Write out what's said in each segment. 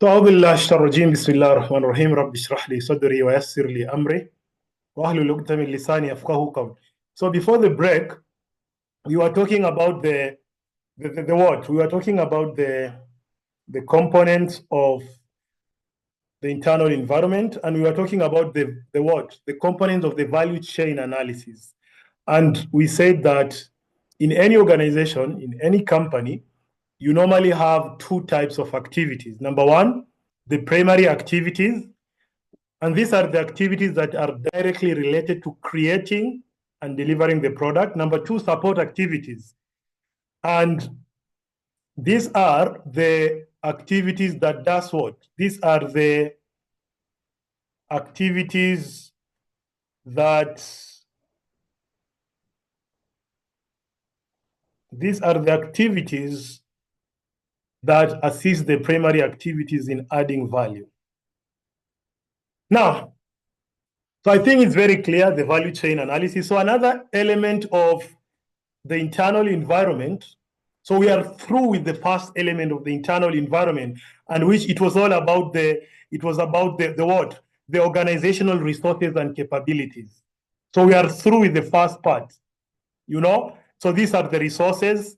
أعوذ بالله الشيطان الرجيم بسم الله الرحمن الرحيم رب اشرح لي صدري ويسر لي أمري واحلل عقدة من لساني يفقهوا قولي. So before the break, we were talking about the what? We were talking about the components of the internal environment, and we were talking about the what? The components of the value chain analysis. And we said that in any organization, in any company, you normally have two types of activities. Number one, the primary activities, and these are the activities that are directly related to creating and delivering the product. Number two, support activities. And these are the activities that does what? These are the activities that assist the primary activities in adding value. Now, so I think it's very clear, the value chain analysis. So another element of the internal environment, so we are through with the first element of the internal environment, and which it was all about the what? The organizational resources and capabilities. So we are through with the first part, So these are the resources,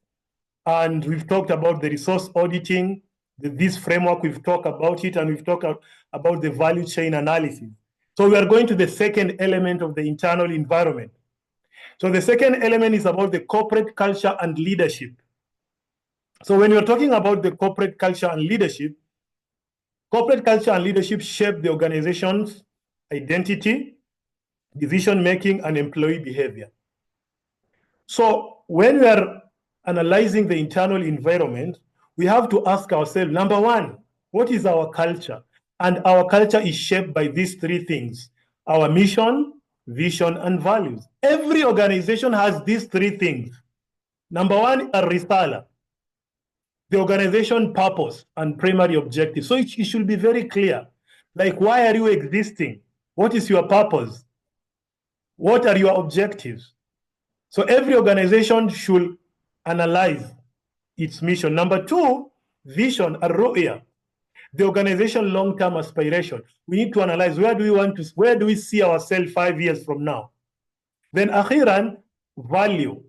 and we've talked about the resource auditing, this framework, we've talked about it, and we've talked about the value chain analysis. So we are going to the second element of the internal environment. So the second element is about the corporate culture and leadership. So when you're talking about the corporate culture and leadership shape the organization's identity, decision-making, and employee behavior. So when we are analyzing the internal environment, we have to ask ourselves, number one, what is our culture? And our culture is shaped by these three things: our mission, vision, and values. Every organization has these three things. Number one, a risala, the organization purpose and primary objective. So it should be very clear. Like, why are you existing? What is your purpose? What are your objectives? So every organization should analyze its mission. Number two, vision, a ru'ya, the organization long-term aspiration. We need to analyze where do we see ourselves 5 years from now? Then akhiran, value,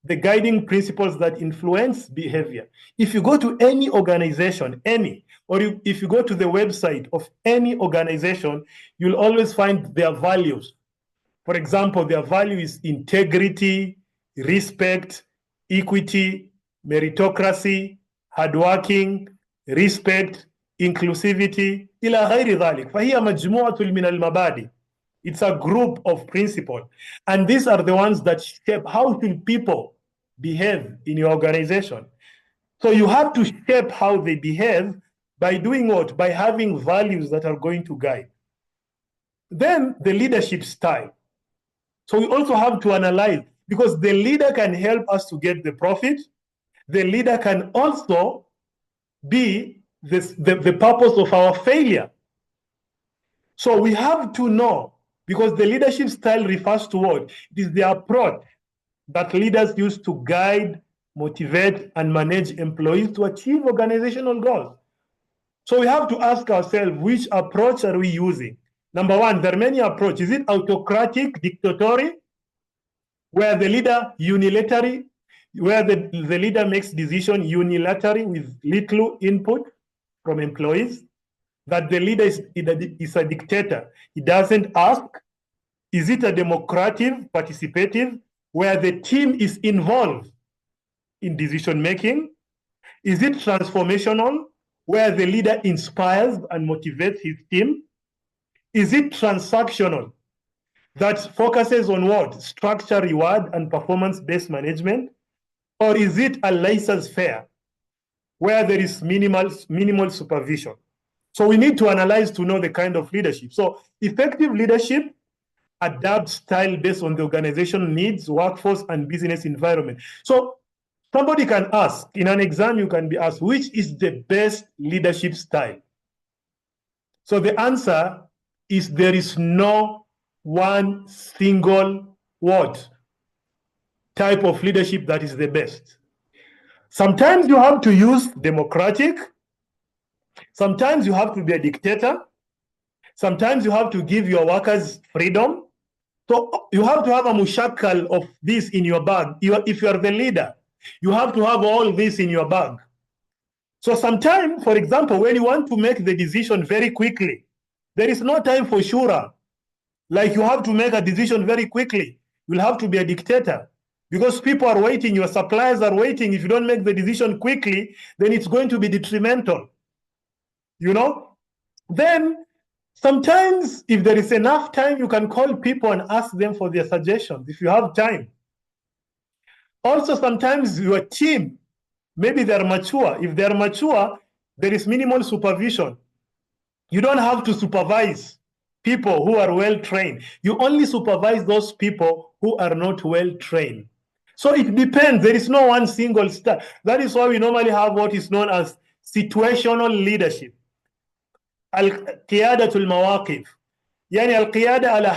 the guiding principles that influence behavior. If you go to any organization, if you go to the website of any organization, you'll always find their values. For example, their value is integrity, respect, equity, meritocracy, hardworking, respect, inclusivity, إلى غير ذلك. فهي مجموعة من المبادئ. It's a group of principles. And these are the ones that shape how should people behave in your organization. So you have to shape how they behave by doing what? By having values that are going to guide. Then the leadership style. So we also have to analyze, because the leader can help us to get the profit. The leader can also be the purpose of our failure. So we have to know, because the leadership style refers to what? It is the approach that leaders use to guide, motivate, and manage employees to achieve organizational goals. So we have to ask ourselves, which approach are we using? Number one, there are many approaches. Is it autocratic, dictatorial, where the leader the leader makes decision unilaterally with little input from employees? That the leader is a dictator. He doesn't ask. Is it a democratic, participative, where the team is involved in decision making? Is it transformational, where the leader inspires and motivates his team? Is it transactional, that focuses on what? Structure, reward, and performance-based management? Or is it a laissez-faire, where there is minimal supervision? So we need to analyze to know the kind of leadership. So effective leadership adapts style based on the organization needs, workforce, and business environment. So somebody can ask, in an exam you can be asked, which is the best leadership style? So the answer is there is no one single type of leadership that is the best. Sometimes you have to use democratic, Sometimes you have to be a dictator. Sometimes you have to give your workers freedom. So you have to have a mushakal of this in your bag. If you are the leader, you have to have all this in your bag. So sometimes, for example, when you want to make the decision very quickly, there is no time for shura. Like you have to make a decision very quickly. You'll have to be a dictator because people are waiting, your suppliers are waiting. If you don't make the decision quickly, then it's going to be detrimental. You know? Then sometimes if there is enough time, you can call people and ask them for their suggestions if you have time. Also, sometimes your team, maybe they're mature. If they're mature, there is minimal supervision. You don't have to supervise people who are well trained. You only supervise those people who are not well trained. So it depends. There is no one single style. That is why we normally have what is known as situational leadership. قيادة المواقف. يعني القيادة على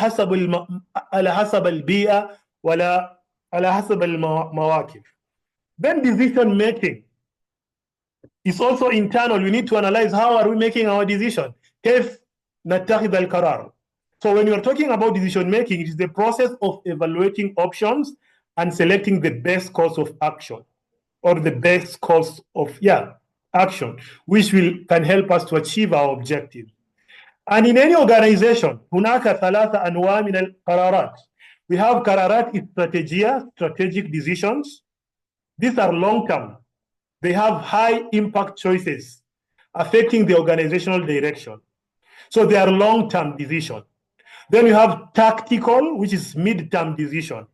حسب البيئة ولا على حسب المواقف. Then decision making is also internal. We need to analyze how are we making our decision. كيف نتخذ القرار. So when you're talking about decision making, it is the process of evaluating options and selecting the best course of action or the best course of action, which can help us to achieve our objective. And in any organization, هناك ثلاثة أنواع من القرارات. We have قرارات استراتيجية, strategic decisions. These are long-term. They have high impact choices affecting the organizational direction. So they are long-term decisions. Then you have tactical, which is mid-term decision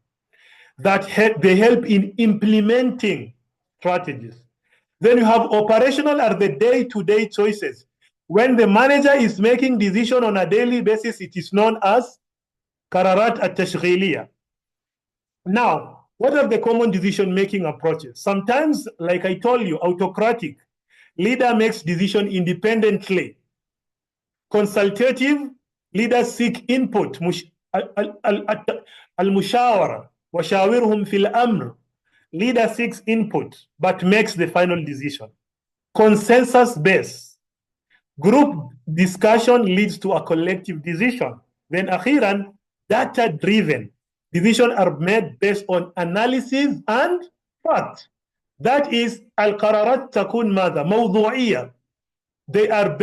that they help in implementing strategies. Then you have operational are the day-to-day choices. When the manager is making decision on a daily basis, it is known as qararat at-tashghiliya. Now, what are the common decision-making approaches? Sometimes, like I told you, autocratic. Leader makes decision independently. Consultative, leaders seek input. Al-mushawara, washawirhum fil amr. Leader seeks input, but makes the final decision. Consensus-based. Group discussion leads to a collective decision. Then akhiran, data-driven. Decisions are made based on analysis and facts. That is, al-qararat takun mada, mawdu'iyya. They are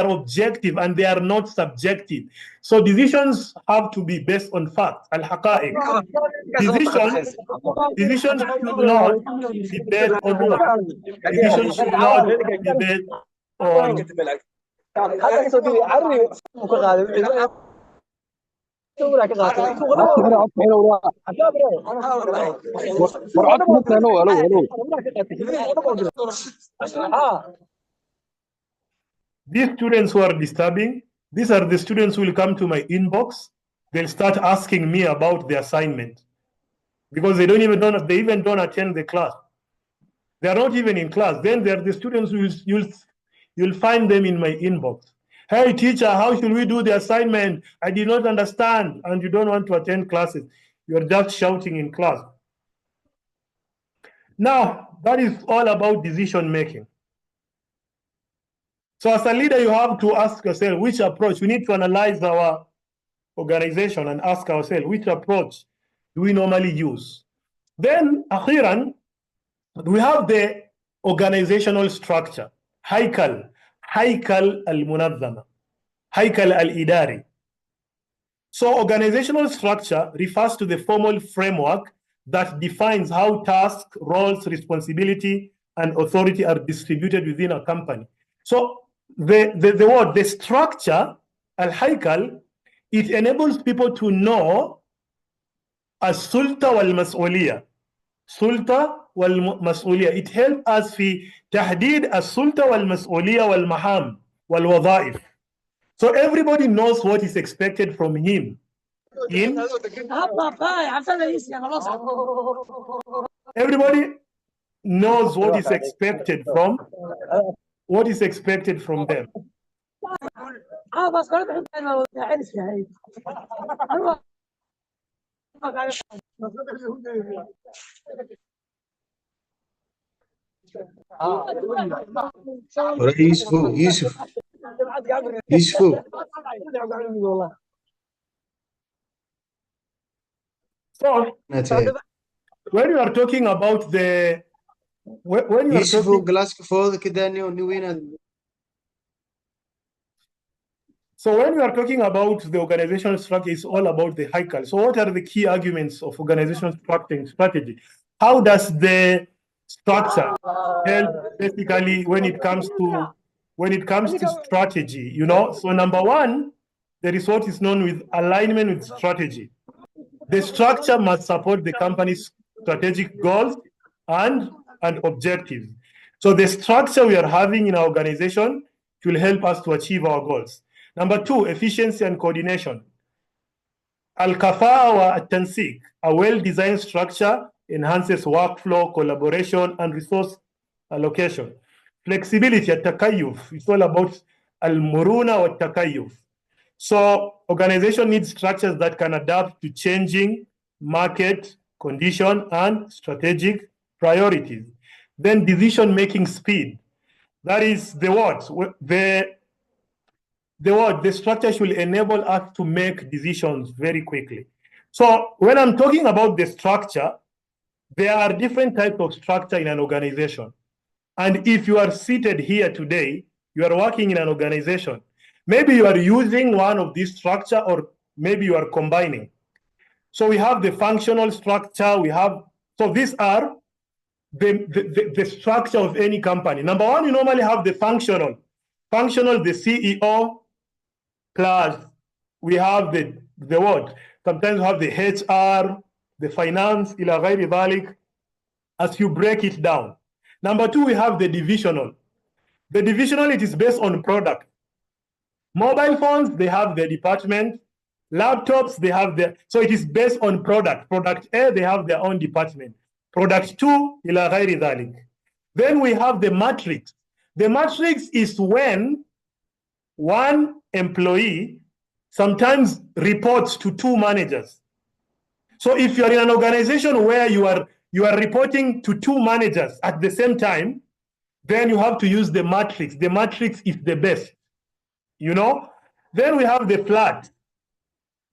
objective and they are not subjective. So decisions have to be based on facts, al-haqa'iq. Decisions should not be based on what? Decisions should not be based on these students who are disturbing. These are the students who will come to my inbox. They'll start asking me about the assignment because they even don't attend the class. They are not even in class. Then they are the students who you'll find them in my inbox. Hey teacher, how should we do the assignment? I did not understand, and you don't want to attend classes. You're just shouting in class. Now, that is all about decision making. So as a leader, you have to ask yourself which approach. We need to analyze our organization and ask ourselves which approach do we normally use. Then, akhiran, we have the organizational structure. Haykal al-munazzama, haykal al-idari. So organizational structure refers to the formal framework that defines how tasks, roles, responsibility, and authority are distributed within a company. So the structure, al-haykal, it enables people to know as-sulta wal-mas'uliyya. Sulta wal-mas'uliyya. It helps us في تحديد السلطة والمسؤولية والمهام والوظائف. So everybody knows what is expected from him. Everybody knows what is expected from them. يوسف So when you are talking about the when you are يوسف talking جلاسك فوق كده نوين so when we are talking about the organizational structure, it's all about the hierarchy. So what are the key arguments of organizational strategy? How does the structure help basically when it comes to strategy? You know, so number one, there is what is known with alignment with strategy. The structure must support the company's strategic goals and objectives. So the structure we are having in our organization will help us to achieve our goals. Number two, efficiency and coordination. Al-Kafa'a wa At-Tansik, a well-designed structure enhances workflow, collaboration, and resource allocation. Flexibility, At-Takayyuf, it's all about Al-Muruna wa Takayyuf. So organization needs structures that can adapt to changing market condition and strategic priorities. Then decision-making speed. That is the what? The structure should enable us to make decisions very quickly. So when I'm talking about the structure, there are different types of structure in an organization. And if you are seated here today, you are working in an organization, maybe you are using one of these structure or maybe you are combining. So we have the functional structure, so these are the structure of any company. Number one, you normally have the functional, the CEO, plus we have the what? Sometimes we have the HR, the finance, ila ghairi dhalik, as you break it down. Number two, we have the divisional. The divisional, it is based on product. Mobile phones, they have their department. Laptops, they have their, so it is based on product. Product A, they have their own department. Product 2, ila ghairi dhalik. Then we have the matrix. The matrix is when one employee sometimes reports to two managers. So if you're in an organization where you are reporting to two managers at the same time, then you have to use the matrix. The matrix is the best, you know? Then we have the flat.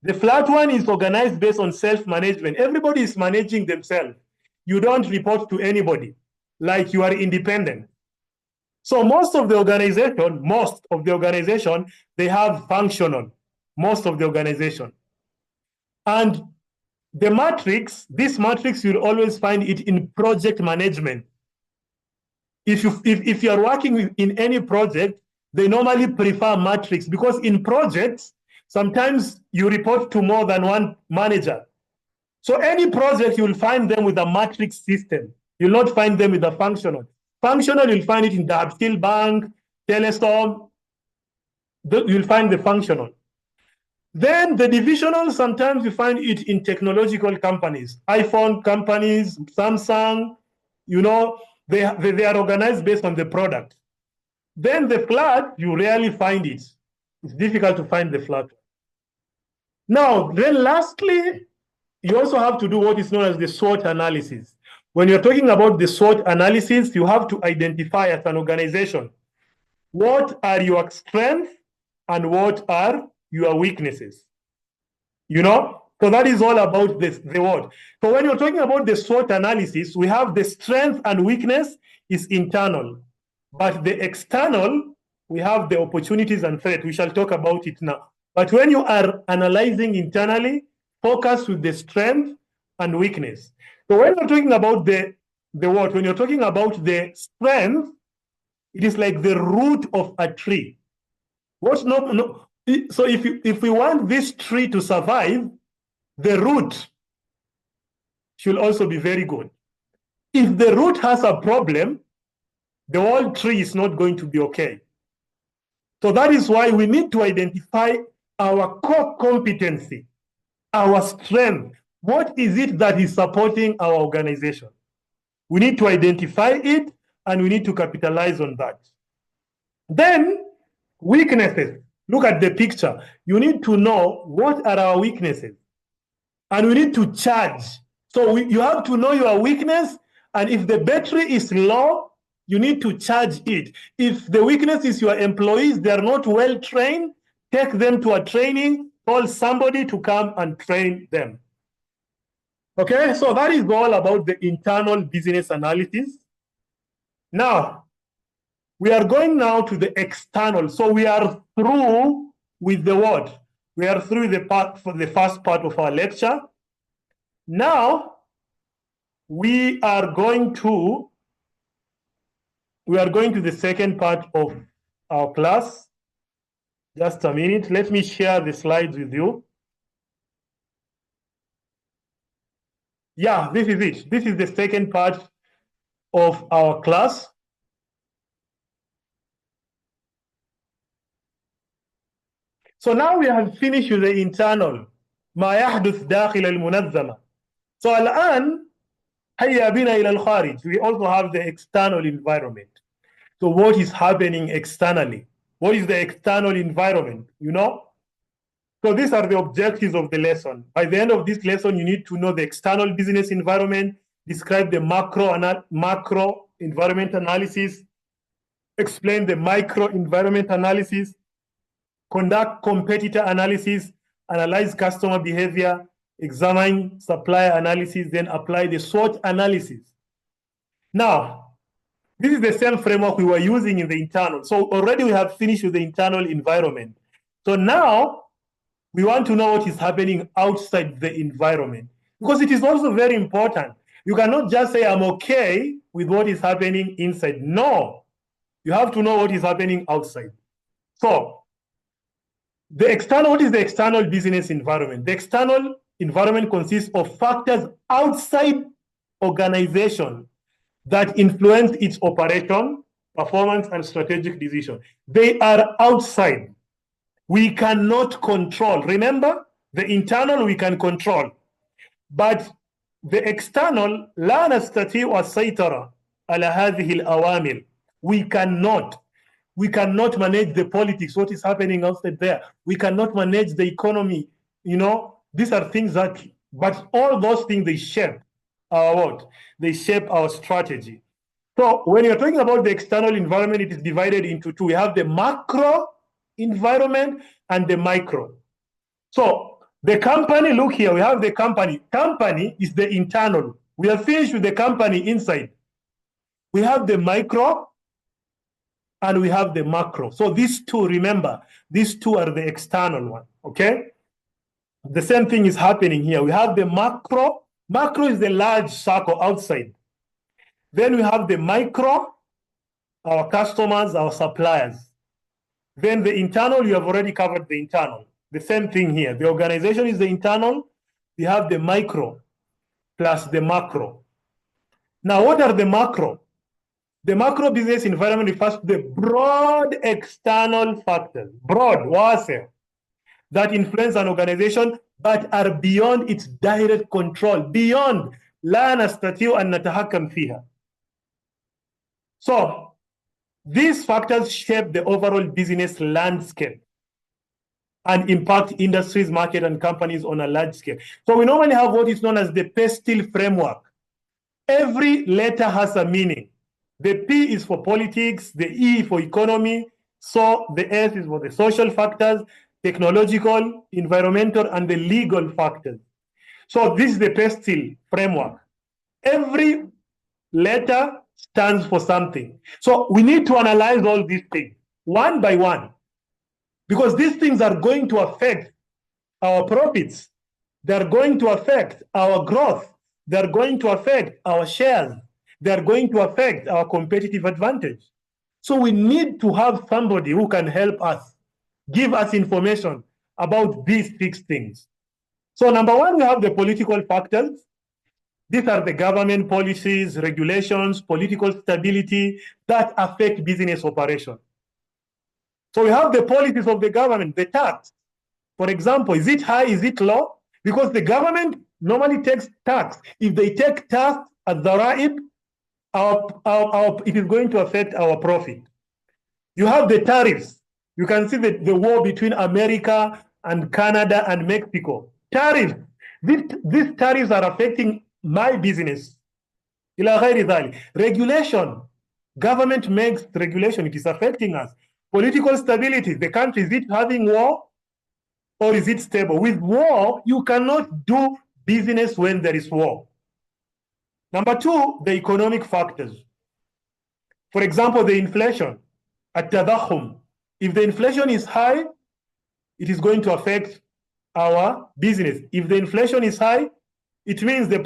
The flat one is organized based on self-management. Everybody is managing themselves. You don't report to anybody, like you are independent. So most of the organization, they have functional, most of the organization. And the matrix, this matrix, you'll always find it in project management. If you are working in any project, they normally prefer matrix because in projects, sometimes you report to more than one manager. So any project, you'll find them with a matrix system. You'll not find them with a functional. Functional, you'll find it in the Abstil Bank, Telestorm. You'll find the functional. Then the divisional, sometimes you find it in technological companies, iPhone companies, Samsung, you know, they are organized based on the product. Then the flat, you rarely find it. It's difficult to find the flat. Now, then lastly, you also have to do what is known as the SWOT analysis. When you're talking about the SWOT analysis, you have to identify as an organization, what are your strengths and what are your weaknesses? You know, so that is all about the what. So when you're talking about the SWOT analysis, we have the strength and weakness is internal, but the external, we have the opportunities and threats. We shall talk about it now. But when you are analyzing internally, focus with the strength and weakness. So when you're talking about the what, when you're talking about the strength, it is like the root of a tree. What's no. So if we want this tree to survive, the root should also be very good. If the root has a problem, the whole tree is not going to be okay. So that is why we need to identify our core competency, our strength. What is it that is supporting our organization? We need to identify it and we need to capitalize on that. Then weaknesses. Look at the picture. You need to know what are our weaknesses. And we need to charge. So you have to know your weakness. And if the battery is low, you need to charge it. If the weakness is your employees, they are not well trained, take them to a training, call somebody to come and train them. Okay, so that is all about the internal business analysis. Now, we are going now to the external. So we are through with the what? We are through the part for the first part of our lecture. Now, we are going to the second part of our class. Just a minute. Let me share the slides with you. Yeah, this is it. This is the second part of our class. So now we have finished with the internal. ما يحدث داخل المنظمة. So الآن هيا بنا إلى الخارج. We also have the external environment. So what is happening externally? What is the external environment? You know? So these are the objectives of the lesson. By the end of this lesson, you need to know the external business environment, describe the macro environment analysis, explain the micro environment analysis, conduct competitor analysis, analyze customer behavior, examine supplier analysis, then apply the SWOT analysis. Now, this is the same framework we were using in the internal. So already we have finished with the internal environment. So now we want to know what is happening outside the environment, because it is also very important. You cannot just say, I'm okay with what is happening inside. No, you have to know what is happening outside. So the external, what is the external business environment? The external environment consists of factors outside organization that influence its operation, performance, and strategic decision. They are outside. We cannot control. Remember, the internal we can control, but the external لا نستطيع السيطرة على هذه الأوامر. We cannot manage the politics, what is happening outside there. We cannot manage the economy. You know, these are things that, but all those things, they shape our what? They shape our strategy. So when you're talking about the external environment, it is divided into two. We have the macro environment and the micro. So the company, look here, we have the company. Company is the internal. We are finished with the company inside. We have the micro and we have the macro. So these two, remember, these two are the external one, okay? The same thing is happening here. We have the macro. Macro is the large circle outside. Then we have the micro, our customers, our suppliers. Then the internal, you have already covered the internal. The same thing here. The organization is the internal. We have the micro plus the macro. Now, what are the macro? The macro business environment refers to the broad external factors, broad, wase, that influence an organization but are beyond its direct control, beyond لا نستطيع أن نتحكم فيها. So, these factors shape the overall business landscape and impact industries, market, and companies on a large scale. So we normally have what is known as the PESTEL framework. Every letter has a meaning. The P is for politics, the E for economy, so the S is for the social factors, technological, environmental, and the legal factors. So this is the PESTEL framework. Every letter stands for something. So we need to analyze all these things one by one, because these things are going to affect our profits. They're going to affect our growth. They're going to affect our shares. They're going to affect our competitive advantage. So we need to have somebody who can help us, give us information about these 6 things. So number one, we have the political factors. These are the government policies, regulations, political stability that affect business operation. So we have the policies of the government, the tax. For example, is it high, is it low? Because the government normally takes tax. If they take tax at the Ra'ib, it is going to affect our profit. You have the tariffs. You can see the war between America and Canada and Mexico. Tariffs. These tariffs are affecting my business. Regulation. Government makes regulation, it is affecting us. Political stability, the country, is it having war or is it stable? With war, you cannot do business when there is war. Number two, the economic factors. For example, the inflation, at-tadakhum. If the inflation is high, it is going to affect our business. If the inflation is high, it means the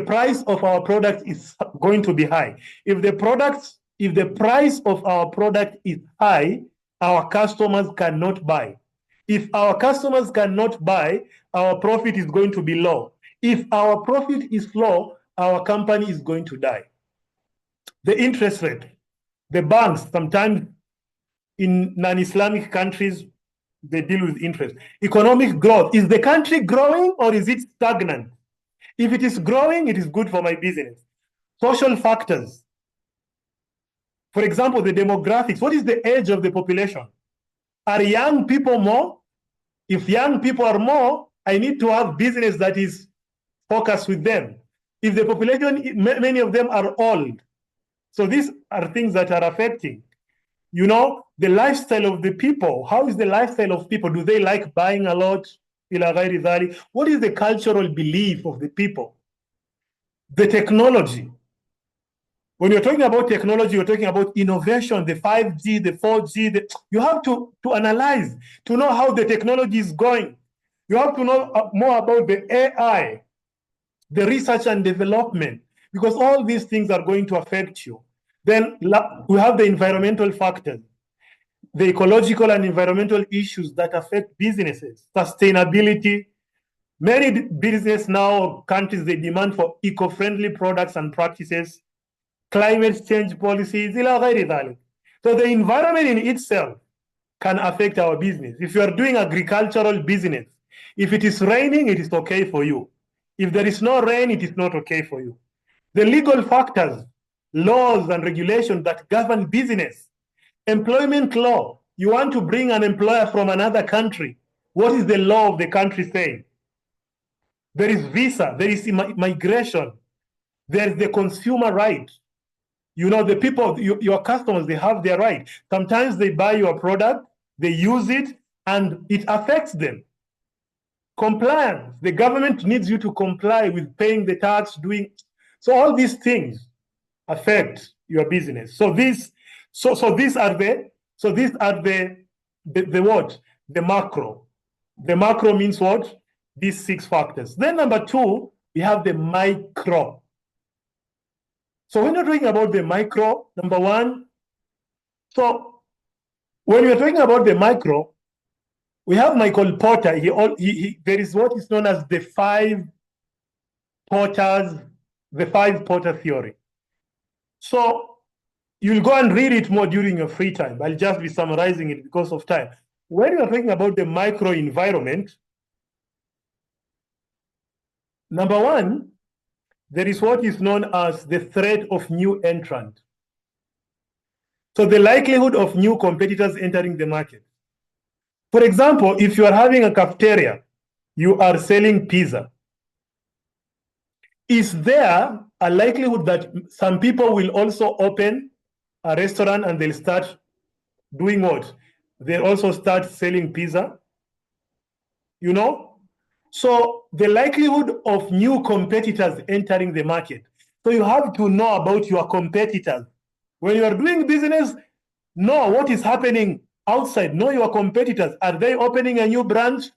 price of our product is going to be high. If the price of our product is high, our customers cannot buy. If our customers cannot buy, our profit is going to be low. If our profit is low, our company is going to die. The interest rate, the banks, sometimes in non-Islamic countries, they deal with interest. Economic growth, is the country growing or is it stagnant? If it is growing, it is good for my business. Social factors. For example, the demographics. What is the age of the population? Are young people more? If young people are more, I need to have business that is focused with them. If the population, many of them are old. So these are things that are affecting. You know, the lifestyle of the people. How is the lifestyle of people? Do they like buying a lot? What is the cultural belief of the people? The technology. When you're talking about technology, you're talking about innovation, the 5G, the 4G. You have to analyze, to know how the technology is going. You have to know more about the AI, the research and development, because all these things are going to affect you. Then we have the environmental factors, the ecological and environmental issues that affect businesses, sustainability. Many business now, countries, they demand for eco-friendly products and practices, climate change policies, so the environment in itself can affect our business. If you are doing agricultural business, if it is raining, it is okay for you. If there is no rain, it is not okay for you. The legal factors, laws and regulations that govern business. Employment law, you want to bring an employer from another country. What is the law of the country saying? There is visa, there is migration, there is the consumer right. You know, the people, your customers, they have their right. Sometimes they buy your product, they use it, and it affects them. Compliance, the government needs you to comply with paying the tax, so all these things affect your business. So these are the what? The macro. The macro means what? These 6 factors. Then number 2, we have the micro. So when you're talking about the micro, number 1, so when you're talking about the micro, we have Michael Porter. There is what is known as the 5 Porter theory. So you'll go and read it more during your free time. I'll just be summarizing it because of time. When you're talking about the micro environment, number 1, there is what is known as the threat of new entrant. So the likelihood of new competitors entering the market. For example, if you are having a cafeteria, you are selling pizza. Is there a likelihood that some people will also open a restaurant and they'll start doing what? They'll also start selling pizza? You know? So the likelihood of new competitors entering the market. So you have to know about your competitors. When you are doing business, know what is happening outside. Know your competitors. Are they opening a new branch?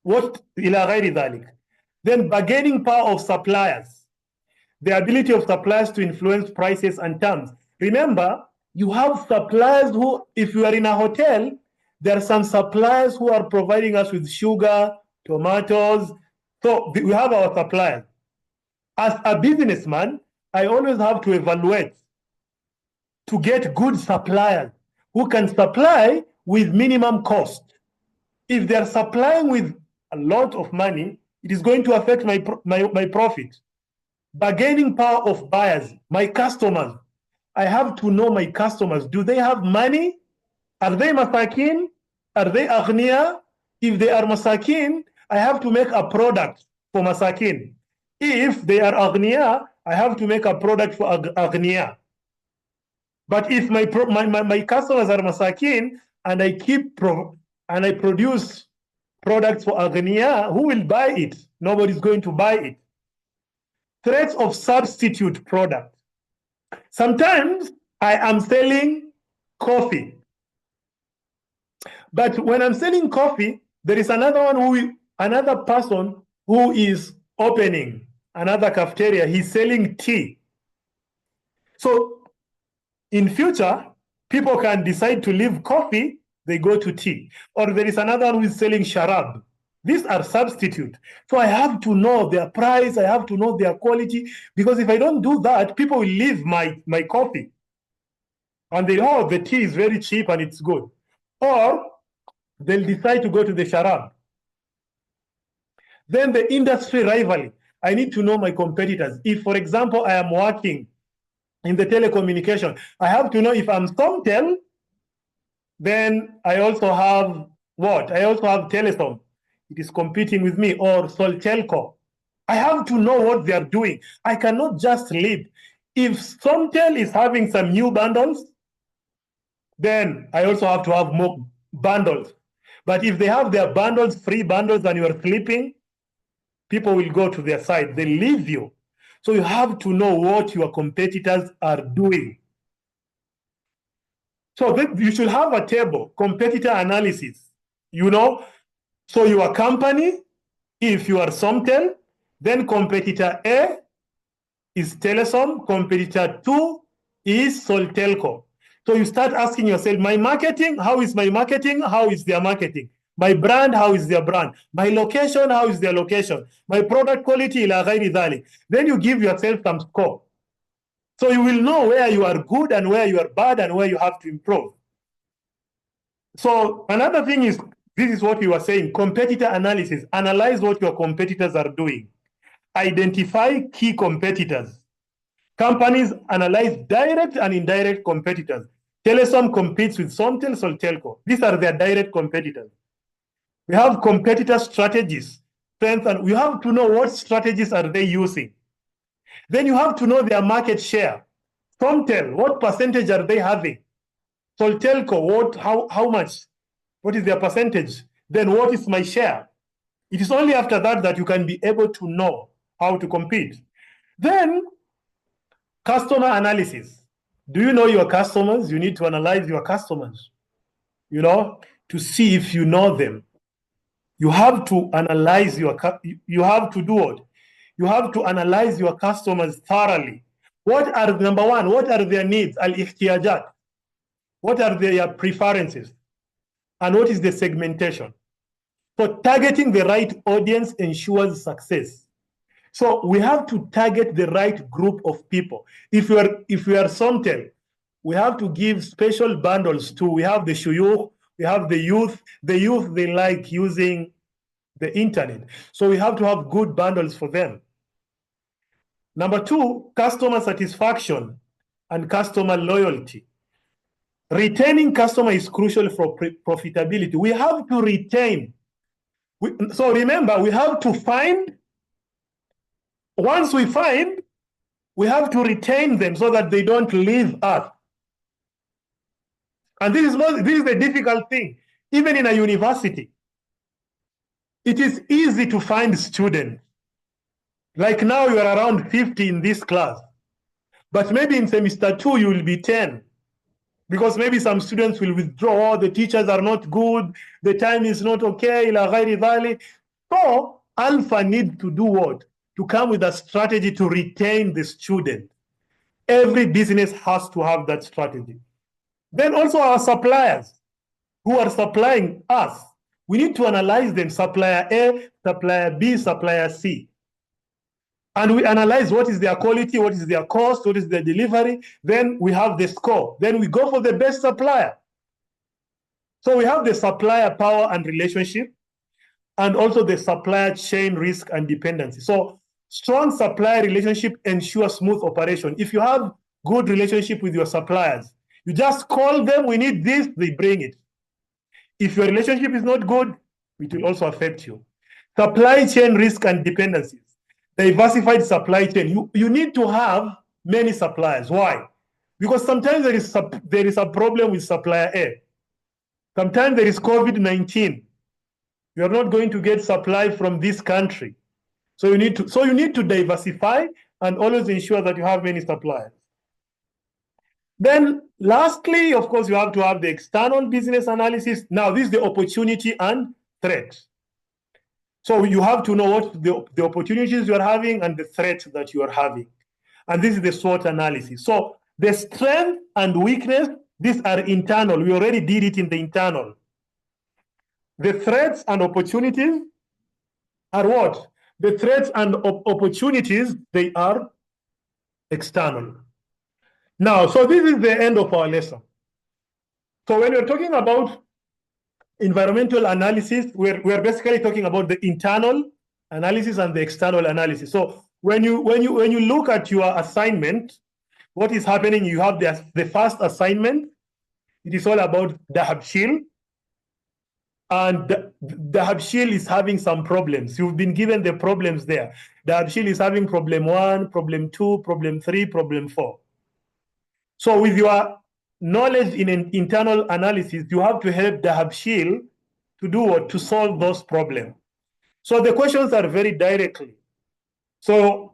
What? Then bargaining power of suppliers. The ability of suppliers to influence prices and terms. Remember, you have suppliers who, if you are in a hotel, there are some suppliers who are providing us with sugar, tomatoes. So we have our suppliers. As a businessman, I always have to evaluate to get good suppliers who can supply with minimum cost. If they're supplying with a lot of money, it is going to affect my profit. Bargaining power of buyers, my customers. I have to know my customers. Do they have money? Are they masakin? Are they aghniya? If they are masakin, I have to make a product for masakin. If they are aghniya, I have to make a product for aghniya. But if my customers are masakin and I produce products for Aghnia, who will buy it? Nobody's going to buy it. Threats of substitute product. Sometimes I am selling coffee. But when I'm selling coffee, there is another person who is opening another cafeteria. He's selling tea. So in future, people can decide to leave coffee, they go to tea. Or there is another one who is selling sharab. These are substitute. So I have to know their price, I have to know their quality, because if I don't do that, people will leave my coffee. And the tea is very cheap and it's good. Or they'll decide to go to the sharab. Then the industry rivalry. I need to know my competitors. If, for example, I am working in the telecommunication, I have to know if I'm Somtel, then I also have what? I also have Telesom. It is competing with me, or Soltelco. I have to know what they are doing. I cannot just leave. If Somtel is having some new bundles, then I also have to have more bundles. But if they have their bundles, free bundles, and you are sleeping, people will go to their side. They leave you. So you have to know what your competitors are doing. So you should have a table, competitor analysis. So your company, if you are Somtel, then competitor A is Telesom, competitor 2 is Soltelco. So you start asking yourself, my marketing, how is my marketing? How is their marketing? My brand, how is their brand? My location, how is their location? My product quality, ila ghairi dhalik. Then you give yourself some score. So you will know where you are good and where you are bad and where you have to improve. So another thing is, this is what we were saying, competitor analysis. Analyze what your competitors are doing. Identify key competitors. Companies analyze direct and indirect competitors. Telesom competes with Somtel, Soltelco. These are their direct competitors. We have competitor strategies, strengths, and we have to know what strategies are they using. Then you have to know their market share. Somtel, what percentage are they having? Soltelco, how much? What is their percentage? Then what is my share? It is only after that you can be able to know how to compete. Then customer analysis. Do you know your customers? You need to analyze your customers, to see if you know them. You have to analyze you have to do what? You have to analyze your customers thoroughly. Number one, what are their needs? Al-ihtiyajat. What are their preferences? And what is the segmentation? So targeting the right audience ensures success. So we have to target the right group of people. If we are Somtel, we have to give special bundles to. We have the shuyukh, we have the youth. The youth, they like using the internet. So we have to have good bundles for them. Number two, customer satisfaction and customer loyalty. Retaining customer is crucial for profitability. We have to retain. So remember, we have to find. Once we find, we have to retain them so that they don't leave us. And this is the difficult thing. Even in a university, it is easy to find students. Like now you are around 50 in this class. But maybe in semester 2, you will be 10. Because maybe some students will withdraw, the teachers are not good, the time is not okay, ila ghairi dhalik. So Alpha needs to do what? To come with a strategy to retain the student. Every business has to have that strategy. Then also our suppliers who are supplying us, we need to analyze them, supplier A, supplier B, supplier C. And we analyze what is their quality, what is their cost, what is their delivery. Then we have the score. Then we go for the best supplier. So we have the supplier power and relationship, and also the supplier chain risk and dependency. So strong supplier relationship ensures smooth operation. If you have good relationship with your suppliers, you just call them, we need this, they bring it. If your relationship is not good, it will also affect you. Supply chain risk and dependencies. Diversified supply chain. You need to have many suppliers. Why? Because sometimes there is a problem with supplier A. Sometimes there is COVID-19. You are not going to get supply from this country. So you need to diversify and always ensure that you have many suppliers. Then lastly, of course, you have to have the external business analysis. Now, this is the opportunity and threat. So you have to know what the opportunities you are having and the threats that you are having. And this is the SWOT analysis. So the strength and weakness, these are internal. We already did it in the internal. The threats and opportunities are what? The threats and opportunities, they are external. Now, so this is the end of our lesson. So when we're talking about environmental analysis, we're basically talking about the internal analysis and the external analysis. So when you look at your assignment, what is happening? You have the first assignment. It is all about Dahabshil. And Dahabshil is having some problems. You've been given the problems there. Dahabshil is having problem 1, problem 2, problem 3, problem 4. So with your knowledge in an internal analysis, you have to help Dahabshil to do what? To solve those problems. So the questions are very directly. So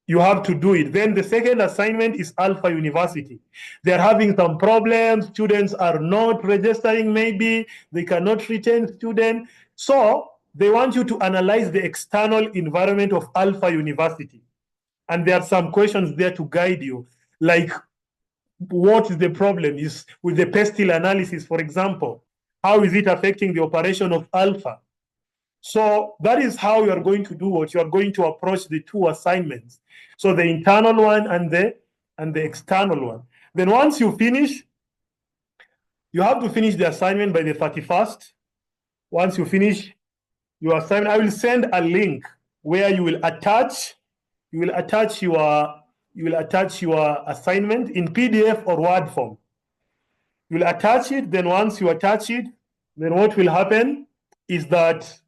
you have to do it. Then the second assignment is Alpha University. They're having some problems. Students are not registering, maybe. They cannot retain students. So they want you to analyze the external environment of Alpha University. And there are some questions there to guide you, like what is the problem is with the PESTEL analysis, for example. How is it affecting the operation of Alpha? So that is how you are going to do what you are going to approach the two assignments. So the internal one and the external one. Then once you finish, you have to finish the assignment by the 31st. Once you finish your assignment, I will send a link where you will attach your assignment in PDF or Word form. You will attach it. Then once you attach it, then what will happen is that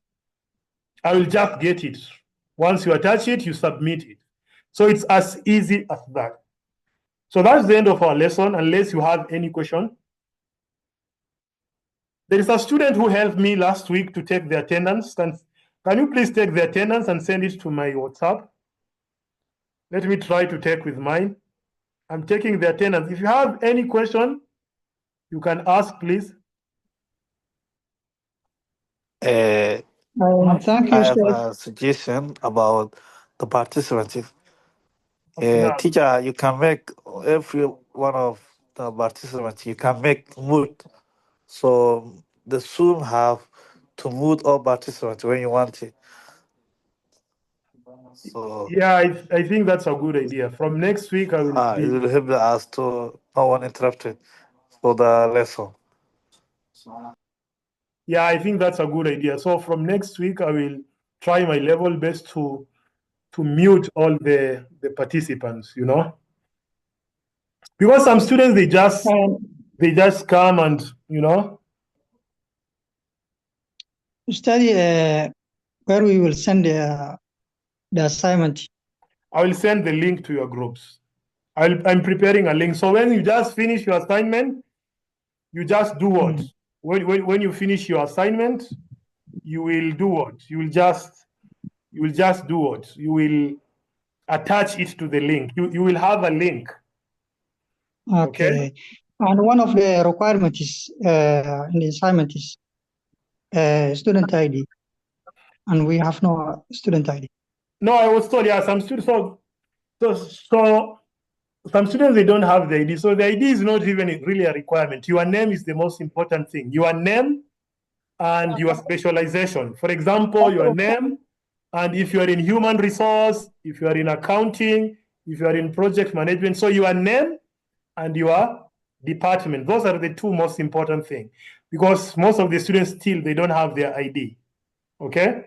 I will just get it. Once you attach it, you submit it. So it's as easy as that. So that's the end of our lesson, unless you have any question. There is a student who helped me last week to take the attendance. Can you please take the attendance and send it to my WhatsApp? Let me try to take with mine. I'm taking the attendance. If you have any question, you can ask, please. Thank I you, have sir. a suggestion about the participants. Now, Teacher, you can make every one of the participants, you can make mood. So the Zoom have to mute all participants when you want it. So yeah, I think that's a good idea. From next week, I will it will help us to no one interrupted for the lesson. Yeah, I think that's a good idea. So from next week, I will try my level best to mute all the participants, because some students they just come and Study where we will send the assignment. I will send the link to your groups. I'm preparing a link. So when you just finish your assignment, you just do what? When you finish your assignment, you will do what? You will just do what? You will attach it to the link. You will have a link. Okay. And one of the requirements is in the assignment is student ID, and we have no student ID. No, I was told, yeah, some students. So some students they don't have the ID. So the ID is not even really a requirement. Your name is the most important thing. Your name and your specialization. For example, your name, and if you are in human resource, if you are in accounting, if you are in project management, so your name and your department. Those are the two most important things, because most of the students still they don't have their ID. Okay.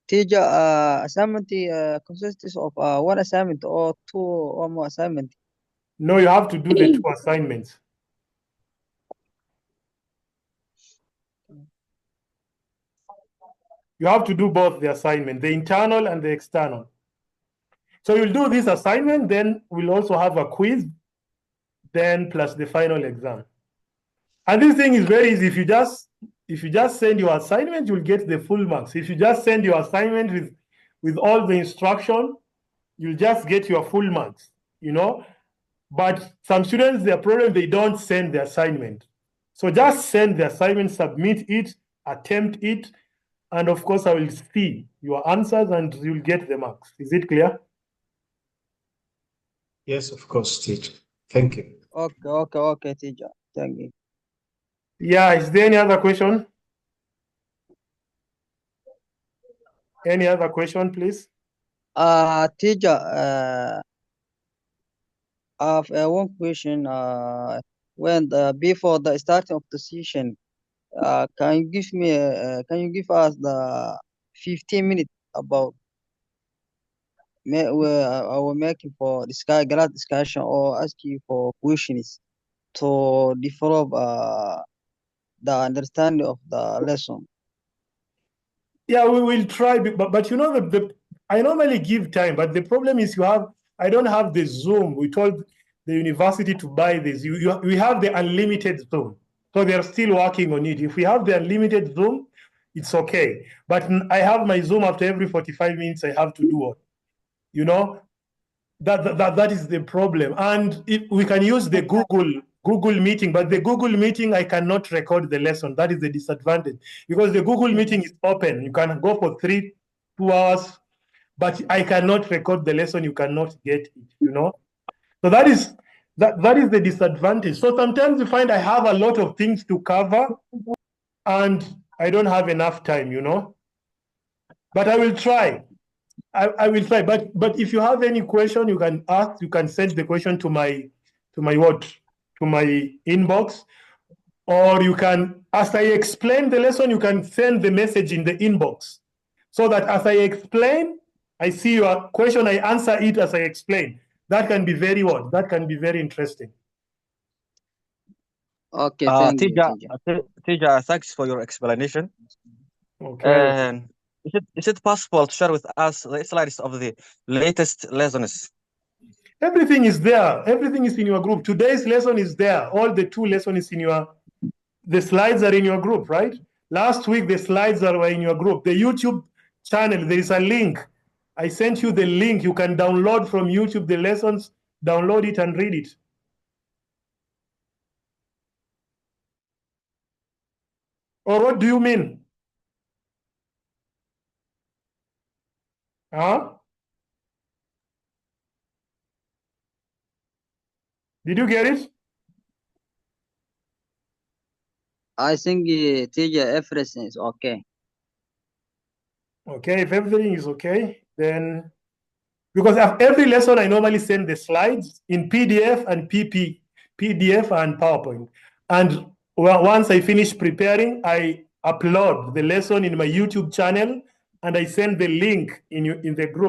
Teacher, assignment consists of one assignment or two or more assignment. No, you have to do the two assignments. You have to do both the assignment, the internal and the external. So you'll do this assignment, then we'll also have a quiz, then plus the final exam. And this thing is very easy. If you just send your assignment, you'll get the full marks. If you just send your assignment with all the instruction, you'll just get your full marks, you know. But some students, their problem, they don't send the assignment. So just send the assignment, submit it, attempt it, and of course I will see your answers and you'll get the marks. Is it clear? Yes, of course, teacher. Thank you. Okay, teacher. Thank you. Yeah, is there any other question? Any other question, please? Teacher, I have one question. Before the starting of the session, can you give us the 15 minutes about our making for class discussion or asking for questions to develop the understanding of the lesson? Yeah, we will try, but you know, I normally give time, but the problem is I don't have the Zoom. We told the university to buy this. We have the unlimited Zoom. So they're still working on it. If we have the unlimited Zoom, it's okay. But I have my Zoom after every 45 minutes, I have to do it. You know, that is the problem. And we can use the Google Meeting, but the Google Meeting, I cannot record the lesson. That is the disadvantage, because the Google Meeting is open. You can go for 2 hours, but I cannot record the lesson. You cannot get it, you know. So that is the disadvantage. So sometimes you find I have a lot of things to cover and I don't have enough time, you know. But I will try. I will try, but if you have any question, you can ask. You can send the question to my inbox, or you can, as I explain the lesson, you can send the message in the inbox, so that as I explain, I see your question, I answer it as I explain. That can be very That can be very interesting. Okay, thank you, teacher. Thanks for your explanation. Okay. And is it possible to share with us the slides of the latest lessons? Everything is there. Everything is in your group. Today's lesson is there. All the 2 lessons is the slides are in your group, right? Last week, the slides were in your group. The YouTube channel, there is a link. I sent you the link. You can download from YouTube the lessons, download it and read it. Or what do you mean? Huh? Did you get it? I think teacher, everything is okay. Okay, if everything is okay, then, because every lesson I normally send the slides in PDF and PDF and PowerPoint. And once I finish preparing, I upload the lesson in my YouTube channel and I send the link in the group.